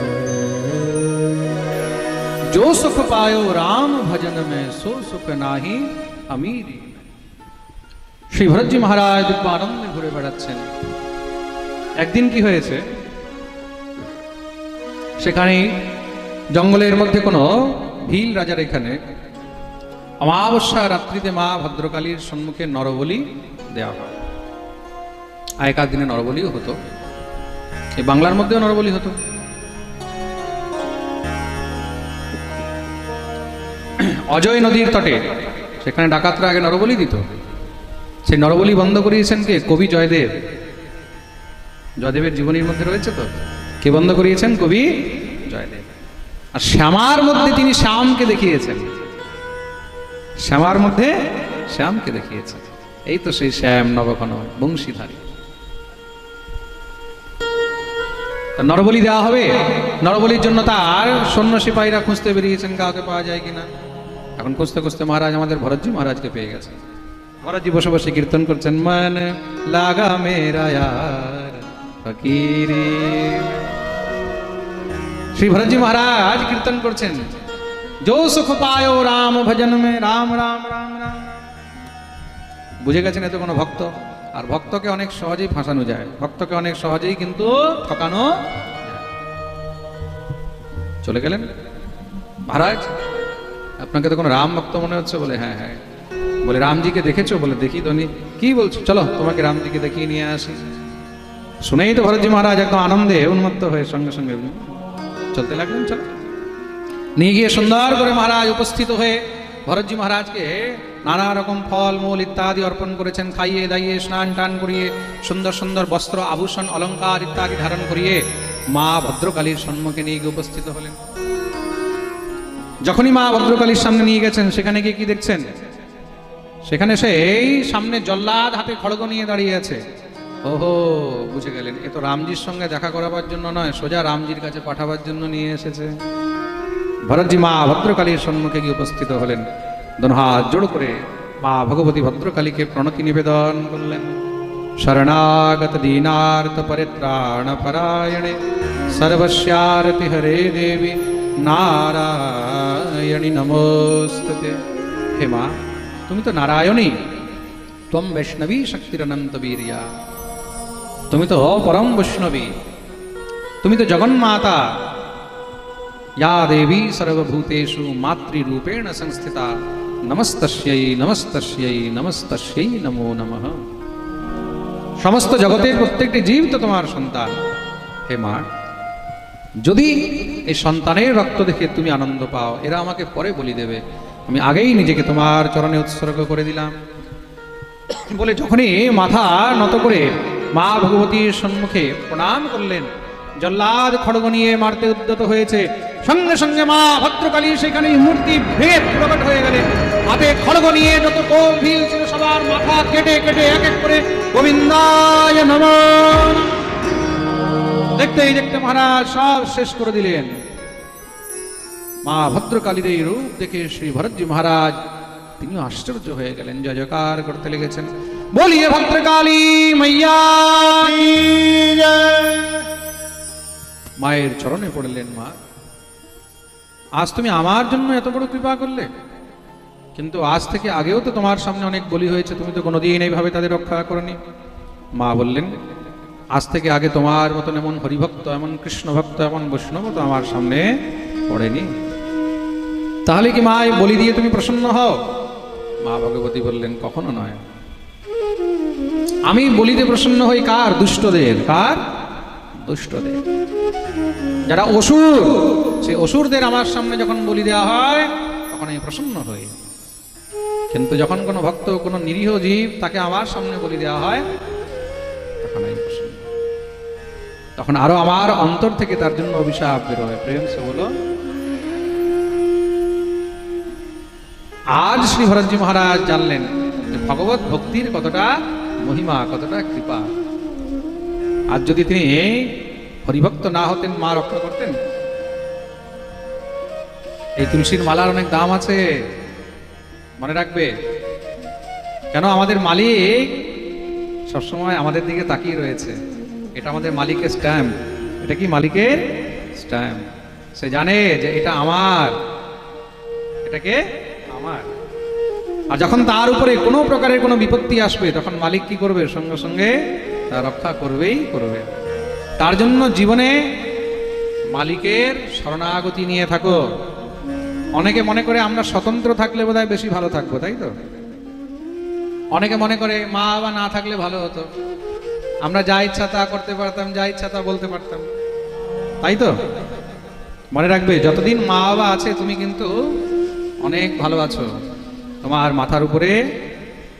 जो सुख पायो राम भजन में सो सुख नाही अमीरी में। শ্রী ভরতজি মহারাজ আনন্দে ঘুরে বেড়াচ্ছেন। একদিন কি হয়েছে, সেখানে জঙ্গলের মধ্যে কোনো ভীল রাজার এখানে অমাবস্যা রাত্রিতে মা ভদ্রকালীর সম্মুখে নরবলি দেওয়া হয়। আগেকার দিনে নরবলিও হতো, এই বাংলার মধ্যেও নরবলি হতো। অজয় নদীর তটে সেখানে ডাকাতরা আগে নরবলি দিত। সেই নরবলি বন্ধ করিয়েছেন কে? কবি জয়দেব। জয়দেবের জীবনীর মধ্যে রয়েছে তো, কে বন্ধ করিয়েছেন? কবি জয়দেব। আর শ্যামার মধ্যে তিনি শ্যামকে দেখিয়েছেন, শ্যামার মধ্যে শ্যামকে দেখিয়েছেন। এই তো সেই শ্যাম নবঘন বংশীধারী। নরবলি দেওয়া হবে, নরবলির জন্য তার সৈন্য সিপাহীরা খুঁজতে বেরিয়েছেন কাউকে পাওয়া যায় কিনা। এখন খুঁজতে খুঁজতে মহারাজ আমাদের ভরতজি মহারাজকে পেয়ে গেছেন। ভরতজি বসে বসে কীর্তন করছেন, মন লাগা মেরা यार ফকিরি। শ্রী ভরতজি মহারাজ কীর্তন করছেন, जो सुख पायो राम भजन में राम राम राम राम। বুঝে গেছেন এত কোনো ভক্ত, আর ভক্তকে অনেক সহজেই ফাঁসানো যায়, ভক্তকে অনেক সহজেই কিন্তু ঠকানো যায়। চলে গেলেন, মহারাজ আপনাকে তো কোনো রাম ভক্ত মনে হচ্ছে। বলে হ্যাঁ হ্যাঁ। বলে রামজিকে দেখেছো? বলে দেখি তো। কি বলছো? চলো তোমাকে রামজিকে দেখিয়ে নিয়ে আসি। শুনেই তো ভরতজি মহারাজ একদম আনন্দে উন্মত্ত হয়ে সঙ্গে সঙ্গে চলতে লাগলেন। চলো নিয়ে গিয়ে সুন্দর করে মহারাজ উপস্থিত হয়ে ভরতজি মহারাজকে নানা রকম ফল মূল ইত্যাদি অর্পণ করেছেন। খাইয়ে দাইয়ে স্নান টান করিয়ে সুন্দর সুন্দর বস্ত্র আভূষণ অলঙ্কার ইত্যাদি ধারণ করিয়ে মা ভদ্রকালীর সম্মুখে নিয়ে গিয়ে উপস্থিত হলেন। যখনই মা ভদ্রকালীর সামনে নিয়ে গেছেন, সেখানে গিয়ে কি দেখছেন? সেখানে সেই সামনে জল্লাদ হাতে খড়গ নিয়ে দাঁড়িয়ে আছে। ওহো, বুঝে গেলেন এ তো রামজির সঙ্গে দেখা করাবার জন্য নয়, সোজা রামজির কাছে পাঠাবার জন্য নিয়ে এসেছে। ভরতজি মা ভদ্রকালীর সম্মুখে গিয়ে উপস্থিত হলেন। দোনো হাত জোড় করে মা ভগবতী ভদ্রকালীকে প্রণতি নিবেদন করলেন। শরণাগত দীনার্থ পরিত্রাণ পরায়ণে সর্বস্যারতি হরে দেবী নারায়ণী নমস্তুতে। হে মা, তুমি তো নারায়ণী, त्वं वैष्णवी शक्तिरनंत वीर्या। তুমি তো পরম বৈষ্ণবী, তুমি তো জগন্মাতা। या देवी सर्वभूतेषु मातृरूपेण संस्थिता नमस्तस्यै नमस्तस्यै नमस्तस्यै नमो नमः। সমস্ত জগতের প্রত্যেকটি জীব তো তোমার সন্তান। হে মা, যদি এই সন্তানের রক্ত দেখে তুমি আনন্দ পাও, এরা আমাকে পরে বলি দেবে, আমি আগেই নিজেকে তোমার চরণে উৎসর্গ করে দিলাম। বলে যখনই মাথা নত করে মা ভগবতীর সম্মুখে প্রণাম করলেন, জল্লাদ খড়গ নিয়ে মারতে উদ্যত হয়েছে। সঙ্গে সঙ্গে মা ভদ্রকালী সেখানে মূর্তি ভেঙে প্রকট হয়ে গেলেন। হাতে খড়গ নিয়ে যত কোপ ভিল ছিল সবার মাথা কেটে কেটে এক এক করে গোবিন্দায় নমঃ দেখতেই দেখতে মহারাজ সব শেষ করে দিলেন। মা ভদ্রকালীর এই রূপ দেখে শ্রী ভরতজি মহারাজ তিনি আশ্চর্য হয়ে গেলেন, জয় জয়কার করতে লেগেছেন। বলিয়ে ভদ্রকালী মাইয়া কি জয়। মায়ের চরণে পড়লেন। মা আজ তুমি আমার জন্য এত বড় কৃপা করলে, কিন্তু আজ থেকে আগেও তো তোমার সামনে অনেক বলি হয়েছে, তুমি তো কোনোদিন এইভাবে তাদের রক্ষা করনি। মা বললেন, আজ থেকে আগে তোমার মতন এমন হরিভক্ত, এমন কৃষ্ণ ভক্ত, এমন বৈষ্ণব তো আমার সামনে পড়েনি। তাহলে কি মা এই বলি দিয়ে তুমি প্রসন্ন হও? মা ভগবতী বললেন, কখনো নয়। আমি বলিতে প্রসন্ন হই কার? দুষ্টদের। কার? দুষ্টদের। যারা অসুর, সেই অসুরদের আমার সামনে যখন বলি দেওয়া হয় তখন আমি প্রসন্ন হই। কিন্তু যখন কোনো ভক্ত, কোনো নিরীহ জীব, তাকে আমার সামনে বলি দেওয়া হয় তখন আমি প্রসন্ন, তখন আরো আমার অন্তর থেকে তার জন্য অভিশাপ বেরোয়। প্রেম সে বলো। আজ শ্রী ভরতজি মহারাজ জানলেন যে ভগবত ভক্তির কতটা মহিমা, কতটা কৃপা। আজ যদি তিনি হরিভক্ত না হতেন, মা রক্ষা করতেন? এই তুলসীর মালার অনেক দাম আছে, মনে রাখবে। কেন? আমাদের মালিক সবসময় আমাদের দিকে তাকিয়ে রয়েছে। এটা আমাদের মালিকের স্ট্যাম্প। এটা কি মালিকের স্ট্যাম্প? সে জানে যে এটা আমার, এটাকে আমার। আর যখন তার উপরে কোনো প্রকারের কোনো বিপত্তি আসবে তখন মালিক কি করবে? সঙ্গে সঙ্গে তা রক্ষা করবেই করবে। তার জন্য জীবনে মালিকের শরণাগতি নিয়ে থাকো। অনেকে মনে করে আমরা স্বতন্ত্র থাকলে বোধহয় বেশি ভালো থাকবো, তাই তো? অনেকে মনে করে মা বাবা না থাকলে ভালো হতো, আমরা যা ইচ্ছা তা করতে পারতাম, যা ইচ্ছা তা বলতে পারতাম, তাই তো? মনে রাখবে, যতদিন মা বাবা আছে তুমি কিন্তু অনেক ভালো আছো। তোমার মাথার উপরে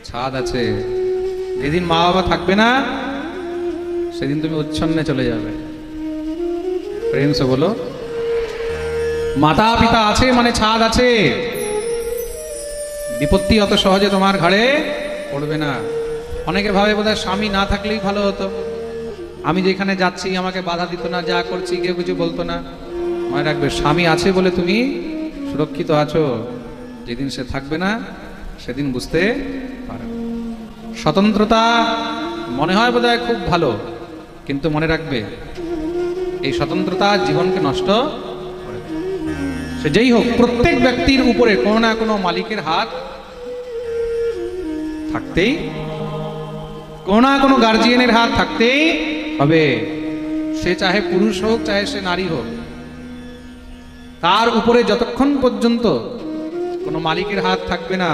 ছাদ আছে। যেদিন মা বাবা থাকবে না সেদিন তুমি উচ্ছন্নে চলে যাবে। প্রেম সে বলো। মাতা পিতা আছে মানে ছাদ আছে। বিপত্তি অত সহজে তোমার ঘাড়ে পড়বে না। অনেকে ভাবে বোধহয় স্বামী না থাকলেই ভালো হতো, আমি যেখানে যাচ্ছি আমাকে বাধা দিত না, যা করছি কেউ কিছু বলতো না। মনে রাখবে, স্বামী আছে বলে তুমি সুরক্ষিত আছো। যেদিন সে থাকবে না সেদিন বুঝতে পারবে। স্বতন্ত্রতা মনে হয় বোধহয় খুব ভালো, কিন্তু মনে রাখবে এই স্বতন্ত্রতা জীবনকে নষ্ট করে। সে যেই হোক, প্রত্যেক ব্যক্তির উপরে কোনো না কোনো মালিকের হাত থাকতেই, কোনো না কোনো গার্জিয়ানের হাত থাকতেই হবে। সে চাহে পুরুষ হোক, চাহে সে নারী হোক, তার উপরে যতক্ষণ পর্যন্ত কোনো মালিকের হাত থাকবে না,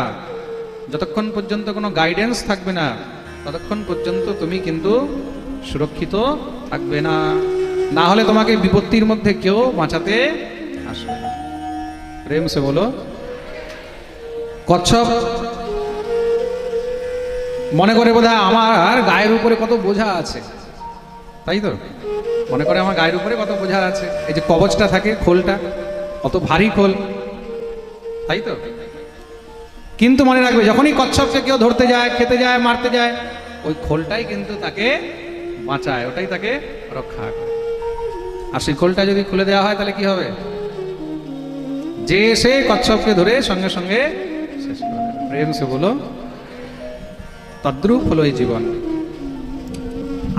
যতক্ষণ পর্যন্ত কোনো গাইডেন্স থাকবে না, ততক্ষণ পর্যন্ত তুমি কিন্তু সুরক্ষিত থাকবে না। না হলে তোমাকে বিপত্তির মধ্যে কেউ বাঁচাতে আসবে না। প্রেম সে বলো। কচ্ছপ মনে করে বোধহয় আমার গায়ের উপরে কত বোঝা আছে, তাই তো? মনে করে আমার গায়ের উপরে কত বোঝা আছে। এই যে কবচটা থাকে, খোলটা, কত ভারী খোল, তাই তো? কিন্তু মনে রাখবে, যখনই কচ্ছপকে কেউ ধরতে যায়, খেতে যায়, মারতে যায়, ওই খোলটাই কিন্তু তাকে বাঁচায়, ওটাই তাকে রক্ষা করে। আর সেই খোলটা যদি খুলে দেওয়া হয় তাহলে কি হবে? যে সে কচ্ছপকে ধরে সঙ্গে সঙ্গে শেষ করে দেবে। প্রেম সে বলো। তদ্রূপ হলো এই জীবন।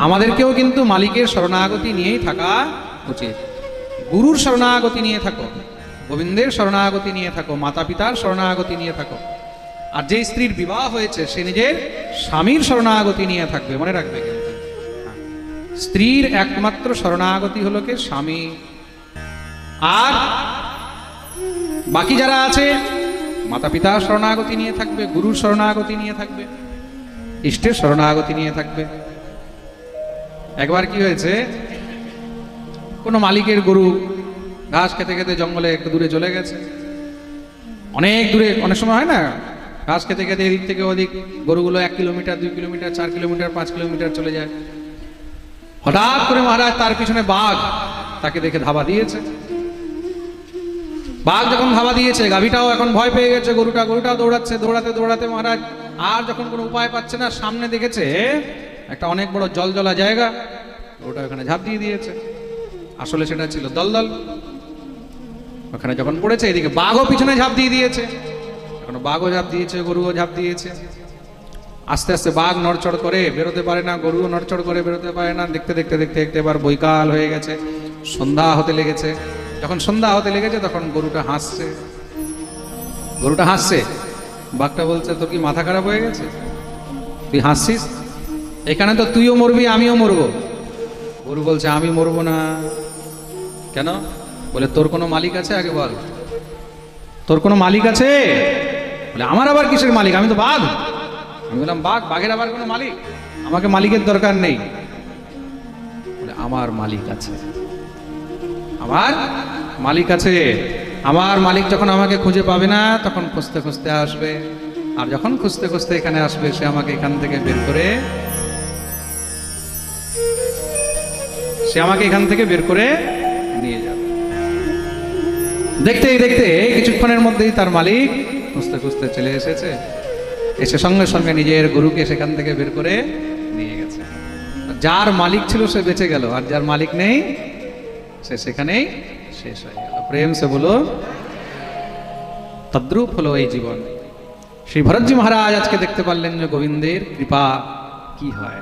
আমাদেরকেও কিন্তু মালিকের শরণাগতি নিয়েই থাকা উচিত। গুরুর শরণাগতি নিয়ে থাকো, গোবিন্দের শরণাগতি নিয়ে থাকো, মাতা পিতার শরণাগতি নিয়ে থাকো। আর যে স্ত্রীর বিবাহ হয়েছে সে নিজের স্বামীর শরণাগতি নিয়ে থাকবে, মনে রাখবে। কিন্তু স্ত্রীর একমাত্র শরণাগতি হলো কে? স্বামী। আর বাকি যারা আছে মাতা পিতার শরণাগতি নিয়ে থাকবে, গুরুর শরণাগতি নিয়ে থাকবে, ইষ্টের শরণাগতি নিয়ে থাকবে। একবার কি হয়েছে, কোনো মালিকের গরু ঘাস খেতে খেতে জঙ্গলে একটু দূরে চলে গেছে, অনেক দূরে। অনেক সময় হয় না, ঘাস খেতে খেতে এদিক থেকে ওদিক গরুগুলো 1 কিলোমিটার, 2 কিলোমিটার, 4 কিলোমিটার, 5 কিলোমিটার চলে যায়। হঠাৎ করে মহারাজ তার পিছনে বাঘ তাকে দেখে ধাবা দিয়েছে। বাঘ যখন ধাবা দিয়েছে, গাভীটাও এখন ভয় পেয়ে গেছে, গরুটাও দৌড়াচ্ছে। দৌড়াতে দৌড়াতে মহারাজ আর যখন কোনো উপায় পাচ্ছে না, সামনে দেখেছে একটা অনেক বড় জলজলা জায়গা, ওটা ওখানে ঝাঁপ দিয়ে দিয়েছে। আসলে সেটা ছিল দলদল। ওখানে যখন পড়েছে, এদিকে বাঘও পিছনে ঝাঁপ দিয়ে দিয়েছে। এখন বাঘও ঝাঁপ দিয়েছে, গরুও ঝাঁপ দিয়েছে। আস্তে আস্তে বাঘ নড়চড় করে বেরোতে পারে না, গরুও নড়চড় করে বেরোতে পারে না। দেখতে দেখতে দেখতে দেখতে এবার বৈকাল হয়ে গেছে, সন্ধ্যা হতে লেগেছে। যখন সন্ধ্যা হতে লেগেছে তখন গরুটা হাসছে। গরুটা হাসছে, বাঘটা বলছে তোর কি মাথা খারাপ হয়ে গেছে, তুই হাসছিস? এখানে তো তুইও মরবি আমিও মরবো। গরু বলছে আমি মরবো না। কেন? বলে তোর কোনো মালিক আছে, আগে বল তোর কোনো মালিক আছে? বলে আমার আবার কিসের মালিক, আমি তো বাঘ। আমি বললাম বাঘ, বাঘের আবার কোনো মালিক? আমাকে মালিকের দরকার নেই। বলে আমার মালিক আছে, আমার মালিক আছে। আমার মালিক যখন আমাকে খুঁজে পাবে না তখন খুঁজতে খুঁজতে আসবে, আর যখন খুঁজতে খুঁজতে এখানে আসবে সে আমাকে এখান থেকে বের করে বের করে নিয়ে যাবে। দেখতে দেখতে কিছুক্ষণের মধ্যেই তার মালিক খুঁজতে খুঁজতে চলে এসেছে, এসে সঙ্গে সঙ্গে নিজের গরুকে সেখান থেকে বের করে নিয়ে গেছে। যার মালিক ছিল সে বেঁচে গেল, আর যার মালিক নেই সে সেখানেই শেষ হয়ে গেল। প্রেম সে বলো। তদ্রূপ হলো এই জীবন। শ্রী ভরতজি মহারাজ আজকে দেখতে পারলেন যে গোবিন্দের কৃপা কি হয়,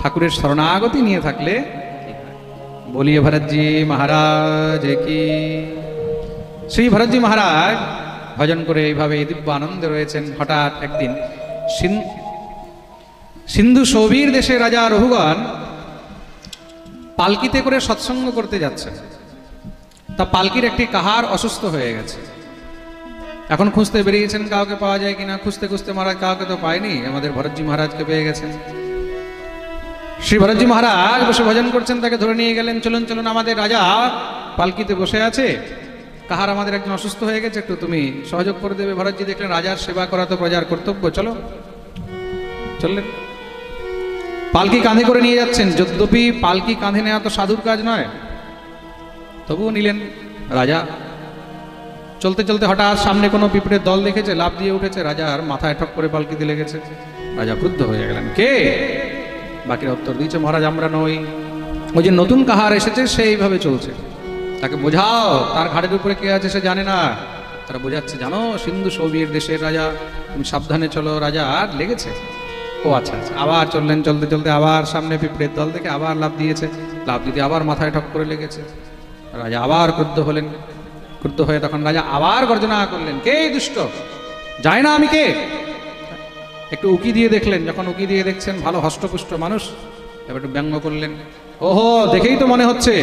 ঠাকুরের শরণাগতি নিয়ে থাকলে কি হয়। বলিয়ে ভরতজি মহারাজ কি। শ্রী ভরতজি মহারাজ ভজন করে এইভাবে দিব্য আনন্দে রয়েছেন। হঠাৎ একদিন সিন্ধু সৌবীর দেশের রাজা রঘুগণ পালকিতে করে সৎসঙ্গ করতে যাচ্ছেন। তা পালকির একটি কাহার অসুস্থ হয়ে গেছে। এখন খুঁজতে বেরিয়েছেন কাউকে পাওয়া যায় কিনা। খুঁজতে খুঁজতে মহারাজ কাউকে তো পায়নি, আমাদের ভরতজি মহারাজকে পেয়ে গেছেন। শ্রী ভরতজি মহারাজ বসে ভজন করছেন, তাকে ধরে নিয়ে গেলেন। চলুন চলুন, আমাদের রাজা পালকিতে বসে আছে, কাহার আমাদের একজন অসুস্থ হয়ে গেছে, একটু তুমি সহযোগ করে দেবে। ভরতজি দেখলেন রাজার সেবা করা তো প্রজার কর্তব্য, চলো। চললেন, পালকি কাঁধে করে নিয়ে যাচ্ছেন। যদ্যপি পালকি কাঁধে নেওয়া তো সাধুর কাজ নয়, তবুও নিলেন রাজা। চলতে চলতে হঠাৎ সামনে কোনো পিঁপড়ের দল দেখেছে, লাফ দিয়ে উঠেছে, রাজার মাথায় ঠক করে পালকিতে লেগেছে। রাজা ক্রুদ্ধ হয়ে গেলেন। কে? বাকিরা উত্তর দিয়েছে মহারাজ আমরা নই, ওই যে নতুন কাহার এসেছে সে এইভাবে চলছে, তাকে বোঝাও তার ঘাড়ের উপরে কে আছে সে জানে না। তারা বোঝাচ্ছে, জানো সিন্ধু সৌবীর দেশের রাজা, তুমি সাবধানে চলো, রাজা আর লেগেছে। ও আচ্ছা আচ্ছা। আবার চললেন, চলতে চলতে আবার সামনে পিঁপড়ের দল থেকে আবার লাফ দিয়েছে, লাফ দিতে আবার মাথায় ঠক করে লেগেছে। রাজা আবার ক্রুদ্ধ হলেন। ক্রুদ্ধ হয়ে তখন রাজা আবার গর্জনা করলেন, কে দুষ্ট, যায় না আমি কে? একটু উকি দিয়ে দেখলেন, যখন উকি দিয়ে দেখছেন ভালো হষ্টপুষ্ট মানুষ, এবার একটু ব্যঙ্গ করলেন। ওহো, দেখেই তো মনে হচ্ছে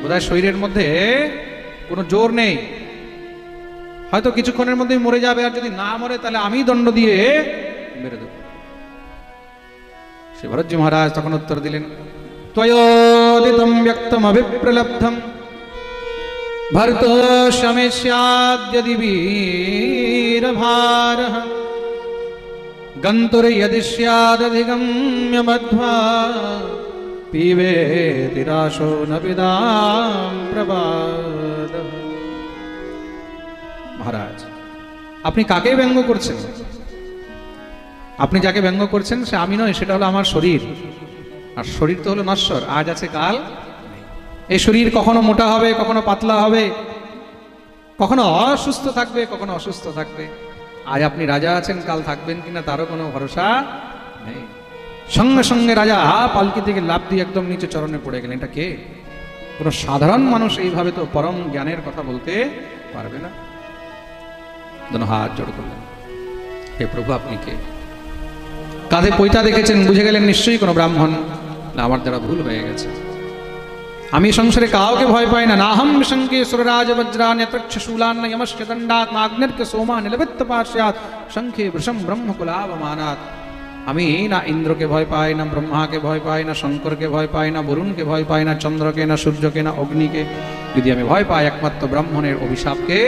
বোধহয় শরীরের মধ্যে কোনো জোর নেই, হয়তো কিছুক্ষণের মধ্যেই মরে যাবে, আর যদি না মরে তাহলে আমি দণ্ড দিয়ে মেরে দেব। শ্রী ভরতজি মহারাজ তখন উত্তর দিলেন, ত্বয়োদিতম ব্যক্তম অভিপ্রলব্ধম ভর্তোষ্যমে স্যাদ্যদি বীরভারঃ গন্তুর্যদি স্যাদধিগম্য মধ্বা পিবেতি রাশো ন পিদাম প্রবাদঃ। মহারাজ, আপনি কাকে ব্যঙ্গ করছেন? আপনি যাকে ব্যঙ্গ করছেন সে আমি নয়, সেটা হলো আমার শরীর। আর শরীর তো হলো নশ্বর, আজ আছে কাল। এই শরীর কখনো মোটা হবে, কখনো পাতলা হবে, কখনো অসুস্থ থাকবে, কখনো অসুস্থ থাকবে। আজ আপনি রাজা আছেন, কাল থাকবেন কিনা তারও কোনো ভরসা নেই। সঙ্গে সঙ্গে রাজা পালকি থেকে লাফ দিয়ে একদম নিচে চরণে পড়ে গেলেন। এটা কে? কোনো সাধারণ মানুষ এইভাবে তো পরম জ্ঞানের কথা বলতে পারবে না। যেন হাত জোড় করলেন, হে প্রভু আপনি কে? কাঁধে পৈতা দেখেছেন, বুঝে গেলেন নিশ্চয়ই কোনো ব্রাহ্মণ। না, আমার দ্বারা ভুল হয়ে গেছে, আমি সংসারে কাউকে ভয় পাই না। নাহম শঙ্কে সুররাজ বজ্রান যত্রচ্ছ শূলান যমস্য দণ্ডাৎ নাগ্নির্ক সোমা নিলবিত্ত পার্শ্যাৎ শঙ্খে বৃষম ব্রহ্মকুলাবমানাৎ। আমি না ইন্দ্রকে ভয় পাই, না ব্রহ্মাকে ভয় পাই, না শঙ্করকে ভয় পাই, না বরুণকে ভয় পাই, না চন্দ্রকে, না সূর্যকে, না অগ্নিকে। যদি আমি ভয় পাই একমাত্র ব্রাহ্মণের অভিশাপকে